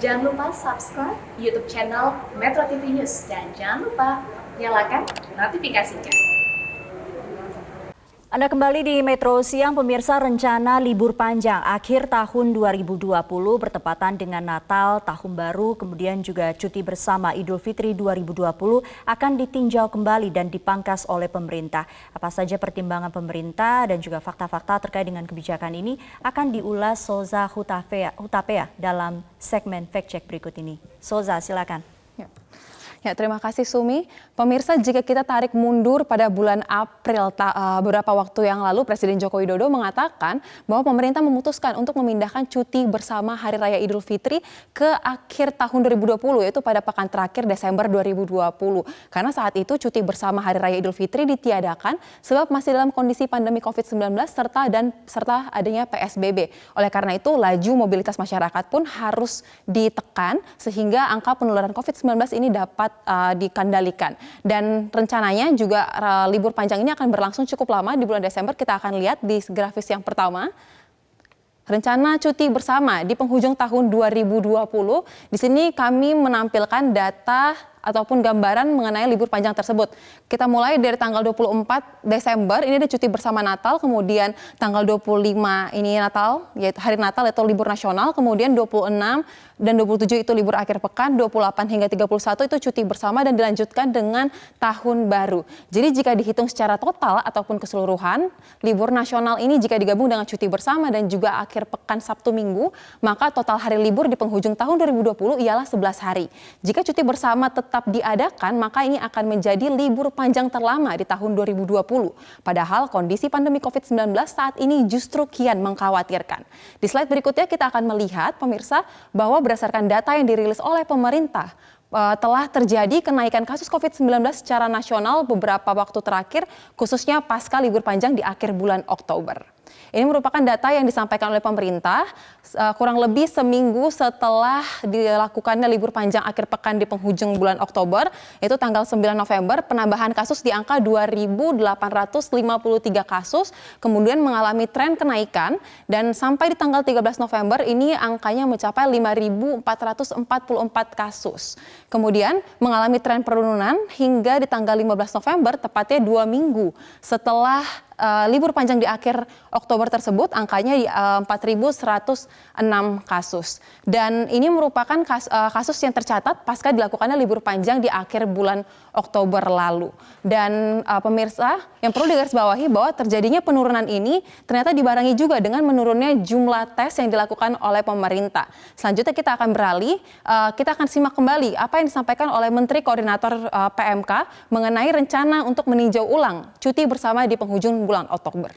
Jangan lupa subscribe YouTube channel Metro TV News dan jangan lupa nyalakan notifikasinya. Anda kembali di Metro Siang, pemirsa. Rencana libur panjang akhir tahun 2020 bertepatan dengan Natal, Tahun Baru, kemudian juga cuti bersama Idul Fitri 2020 akan ditinjau kembali dan dipangkas oleh pemerintah. Apa saja pertimbangan pemerintah dan juga fakta-fakta terkait dengan kebijakan ini akan diulas Soza Hutapea dalam segmen Fact Check berikut ini. Soza, silakan. Ya, terima kasih Sumi. Pemirsa, jika kita tarik mundur pada bulan April beberapa waktu yang lalu, Presiden Joko Widodo mengatakan bahwa pemerintah memutuskan untuk memindahkan cuti bersama Hari Raya Idul Fitri ke akhir tahun 2020, yaitu pada pekan terakhir Desember 2020. Karena saat itu cuti bersama Hari Raya Idul Fitri ditiadakan sebab masih dalam kondisi pandemi COVID-19 serta adanya PSBB. Oleh karena itu, laju mobilitas masyarakat pun harus ditekan sehingga angka penularan COVID-19 ini dapat dikendalikan. Dan rencananya juga libur panjang ini akan berlangsung cukup lama di bulan Desember. Kita akan lihat di grafis yang pertama. Rencana cuti bersama di penghujung tahun 2020. Di sini kami menampilkan data ataupun gambaran mengenai libur panjang tersebut. Kita mulai dari tanggal 24 Desember, ini ada cuti bersama Natal, kemudian tanggal 25 ini Natal, yaitu hari Natal atau libur nasional, kemudian 26 dan 27 itu libur akhir pekan, 28 hingga 31 itu cuti bersama dan dilanjutkan dengan Tahun Baru. Jadi jika dihitung secara total ataupun keseluruhan, libur nasional ini jika digabung dengan cuti bersama dan juga akhir pekan Sabtu Minggu, maka total hari libur di penghujung tahun 2020 ialah 11 hari. Jika cuti bersama tetap diadakan, maka ini akan menjadi libur panjang terlama di tahun 2020. Padahal kondisi pandemi COVID-19 saat ini justru kian mengkhawatirkan. Di slide berikutnya kita akan melihat, pemirsa, bahwa berdasarkan data yang dirilis oleh pemerintah, telah terjadi kenaikan kasus COVID-19 secara nasional beberapa waktu terakhir, khususnya pasca libur panjang di akhir bulan Oktober. Ini merupakan data yang disampaikan oleh pemerintah kurang lebih seminggu setelah dilakukannya libur panjang akhir pekan di penghujung bulan Oktober, yaitu tanggal 9 November, penambahan kasus di angka 2.853 kasus, kemudian mengalami tren kenaikan, dan sampai di tanggal 13 November ini angkanya mencapai 5.444 kasus. Kemudian mengalami tren penurunan hingga di tanggal 15 November, tepatnya 2 minggu setelah libur panjang di akhir Oktober tersebut, angkanya di 4.106 kasus. Dan ini merupakan kasus yang tercatat pasca dilakukannya libur panjang di akhir bulan Oktober lalu. Dan pemirsa, yang perlu digarisbawahi bahwa terjadinya penurunan ini ternyata dibarengi juga dengan menurunnya jumlah tes yang dilakukan oleh pemerintah. Selanjutnya kita akan beralih, kita akan simak kembali apa yang disampaikan oleh Menteri Koordinator PMK mengenai rencana untuk meninjau ulang cuti bersama di penghujung bulan Oktober.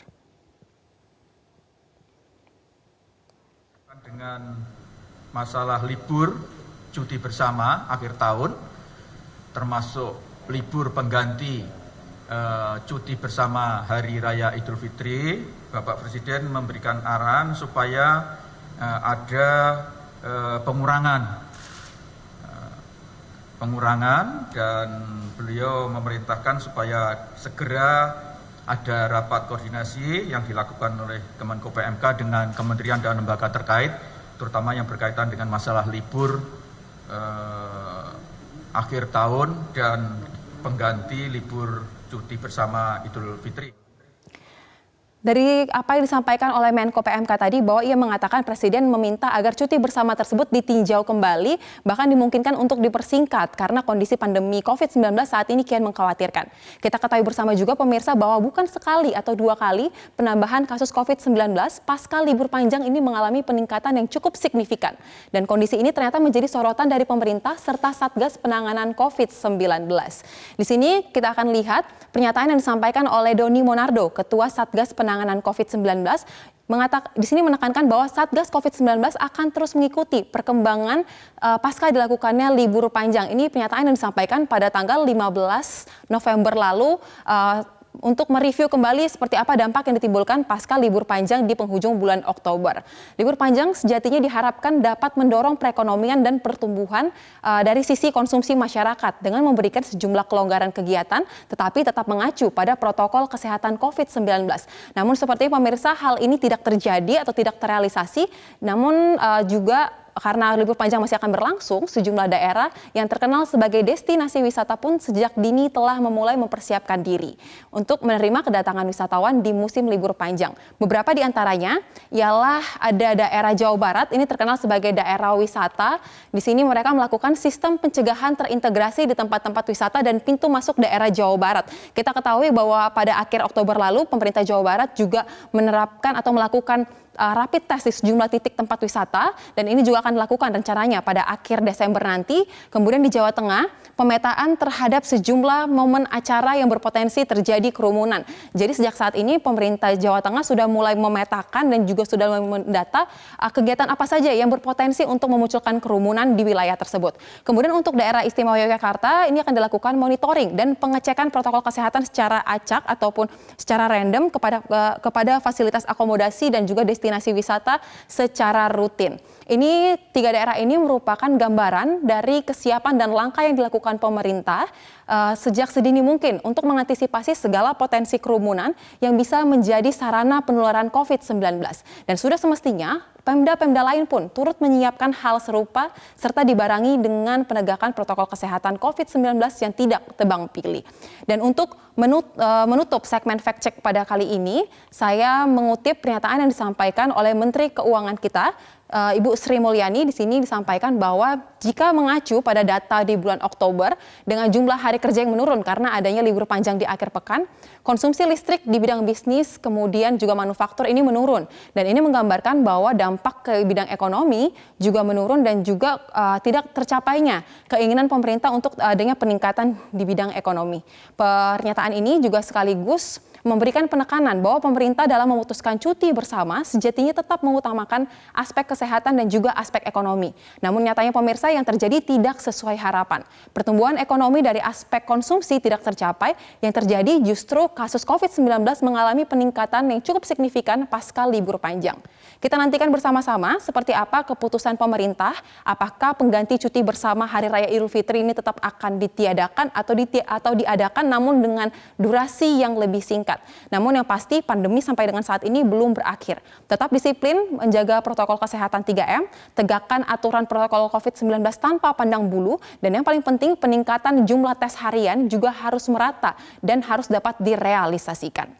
Dengan masalah libur cuti bersama akhir tahun, termasuk libur pengganti cuti bersama Hari Raya Idul Fitri, Bapak Presiden memberikan arahan supaya ada pengurangan dan beliau memerintahkan supaya segera ada rapat koordinasi yang dilakukan oleh Kemenko PMK dengan kementerian dan lembaga terkait, terutama yang berkaitan dengan masalah libur akhir tahun dan pengganti libur cuti bersama Idul Fitri. Dari apa yang disampaikan oleh Menko PMK tadi, bahwa ia mengatakan Presiden meminta agar cuti bersama tersebut ditinjau kembali, bahkan dimungkinkan untuk dipersingkat karena kondisi pandemi COVID-19 saat ini kian mengkhawatirkan. Kita ketahui bersama juga pemirsa bahwa bukan sekali atau 2 kali penambahan kasus COVID-19 pasca libur panjang ini mengalami peningkatan yang cukup signifikan. Dan kondisi ini ternyata menjadi sorotan dari pemerintah serta Satgas Penanganan COVID-19. Di sini kita akan lihat pernyataan yang disampaikan oleh Doni Monardo, Ketua Satgas Penanganan COVID-19, di sini menekankan bahwa Satgas COVID-19 akan terus mengikuti perkembangan pasca dilakukannya libur panjang. Ini pernyataan yang disampaikan pada tanggal 15 November lalu untuk mereview kembali seperti apa dampak yang ditimbulkan pasca libur panjang di penghujung bulan Oktober. Libur panjang sejatinya diharapkan dapat mendorong perekonomian dan pertumbuhan dari sisi konsumsi masyarakat dengan memberikan sejumlah kelonggaran kegiatan, tetapi tetap mengacu pada protokol kesehatan COVID-19. Namun seperti pemirsa, hal ini tidak terjadi atau tidak terrealisasi, namun juga karena libur panjang masih akan berlangsung, sejumlah daerah yang terkenal sebagai destinasi wisata pun sejak dini telah memulai mempersiapkan diri untuk menerima kedatangan wisatawan di musim libur panjang. Beberapa di antaranya ialah ada daerah Jawa Barat, ini terkenal sebagai daerah wisata. Di sini mereka melakukan sistem pencegahan terintegrasi di tempat-tempat wisata dan pintu masuk daerah Jawa Barat. Kita ketahui bahwa pada akhir Oktober lalu, pemerintah Jawa Barat juga menerapkan atau melakukan rapid test di sejumlah titik tempat wisata, dan ini juga akan dilakukan rencananya pada akhir Desember nanti. Kemudian di Jawa Tengah, pemetaan terhadap sejumlah momen acara yang berpotensi terjadi kerumunan. Jadi sejak saat ini pemerintah Jawa Tengah sudah mulai memetakan dan juga sudah mendata kegiatan apa saja yang berpotensi untuk memunculkan kerumunan di wilayah tersebut. Kemudian untuk daerah istimewa Yogyakarta, ini akan dilakukan monitoring dan pengecekan protokol kesehatan secara acak ataupun secara random kepada fasilitas akomodasi dan juga destinasi wisata secara rutin. Ini 3 daerah ini merupakan gambaran dari kesiapan dan langkah yang dilakukan pemerintah sejak sedini mungkin untuk mengantisipasi segala potensi kerumunan yang bisa menjadi sarana penularan COVID-19. Dan sudah semestinya Pemda-pemda lain pun turut menyiapkan hal serupa serta dibarengi dengan penegakan protokol kesehatan COVID-19 yang tidak tebang pilih. Dan untuk menutup segmen fact check pada kali ini, saya mengutip pernyataan yang disampaikan oleh Menteri Keuangan kita, Ibu Sri Mulyani. Di sini disampaikan bahwa jika mengacu pada data di bulan Oktober dengan jumlah hari kerja yang menurun karena adanya libur panjang di akhir pekan, konsumsi listrik di bidang bisnis kemudian juga manufaktur ini menurun. Dan ini menggambarkan bahwa dampak ke bidang ekonomi juga menurun dan juga tidak tercapainya keinginan pemerintah untuk adanya peningkatan di bidang ekonomi. Pernyataan ini juga sekaligus memberikan penekanan bahwa pemerintah dalam memutuskan cuti bersama sejatinya tetap mengutamakan aspek kesehatan dan juga aspek ekonomi. Namun nyatanya pemirsa, yang terjadi tidak sesuai harapan. Pertumbuhan ekonomi dari aspek konsumsi tidak tercapai, yang terjadi justru kasus COVID-19 mengalami peningkatan yang cukup signifikan pasca libur panjang. Kita nantikan bersama-sama seperti apa keputusan pemerintah, apakah pengganti cuti bersama Hari Raya Idul Fitri ini tetap akan ditiadakan atau diadakan namun dengan durasi yang lebih singkat. Namun yang pasti pandemi sampai dengan saat ini belum berakhir. Tetap disiplin, menjaga protokol kesehatan 3M, tegakkan aturan protokol COVID-19 tanpa pandang bulu, dan yang paling penting peningkatan jumlah tes harian juga harus merata dan harus dapat direalisasikan.